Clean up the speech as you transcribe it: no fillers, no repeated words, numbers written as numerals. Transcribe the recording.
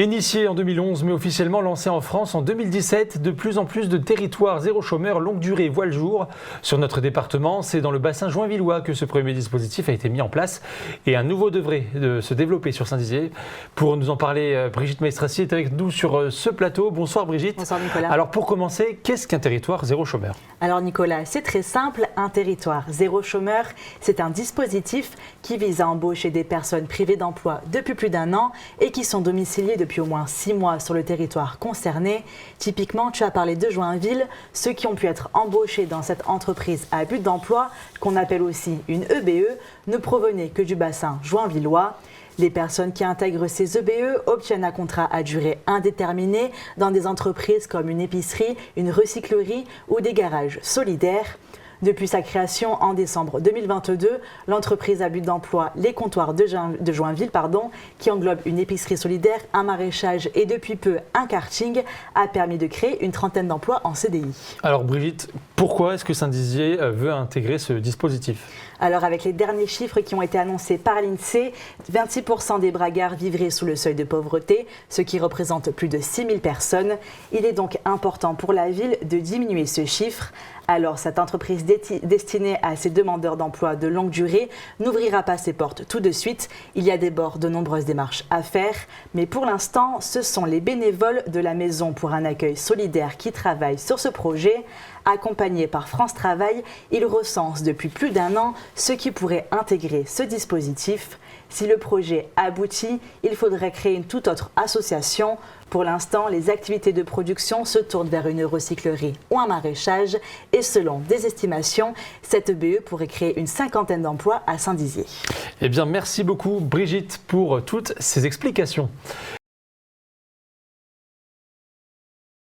Initié en 2011 mais officiellement lancé en France en 2017, de plus en plus de territoires zéro chômeur longue durée voient le jour. Sur notre département, c'est dans le bassin joinvillois que ce premier dispositif a été mis en place et un nouveau devrait se développer sur Saint-Dizier. Pour nous en parler, Brigitte Maestrassi est avec nous sur ce plateau. Bonsoir Brigitte. Bonsoir Nicolas. Alors pour commencer, qu'est-ce qu'un territoire zéro chômeur ? Alors Nicolas, c'est très simple, un territoire zéro chômeur, c'est un dispositif qui vise à embaucher des personnes privées d'emploi depuis plus d'1 an et qui sont domiciliées depuis au moins 6 mois sur le territoire concerné. Typiquement, tu as parlé de Joinville, ceux qui ont pu être embauchés dans cette entreprise à but d'emploi, qu'on appelle aussi une EBE, ne provenaient que du bassin joinvillois. Les personnes qui intègrent ces EBE obtiennent un contrat à durée indéterminée dans des entreprises comme une épicerie, une recyclerie ou des garages solidaires. Depuis sa création en décembre 2022, l'entreprise à but d'emploi Les Comptoirs de Joinville, qui englobe une épicerie solidaire, un maraîchage et depuis peu un karting, a permis de créer une trentaine d'emplois en CDI. Alors Brigitte, pourquoi est-ce que Saint-Dizier veut intégrer ce dispositif ? Alors avec les derniers chiffres qui ont été annoncés par l'INSEE, 26% des bragards vivraient sous le seuil de pauvreté, ce qui représente plus de 6000 personnes. Il est donc important pour la ville de diminuer ce chiffre. Alors cette entreprise destinée à ces demandeurs d'emploi de longue durée n'ouvrira pas ses portes tout de suite. Il y a d'abord de nombreuses démarches à faire, mais pour l'instant, ce sont les bénévoles de la Maison pour un accueil solidaire qui travaillent sur ce projet. Accompagnés par France Travail, ils recensent depuis plus d'1 an ceux qui pourraient intégrer ce dispositif. Si le projet aboutit, il faudrait créer une toute autre association. Pour l'instant, les activités de production se tournent vers une recyclerie ou un maraîchage et selon des estimations, cette EBE pourrait créer une 50aine d'emplois à Saint-Dizier. Eh bien, merci beaucoup Brigitte pour toutes ces explications.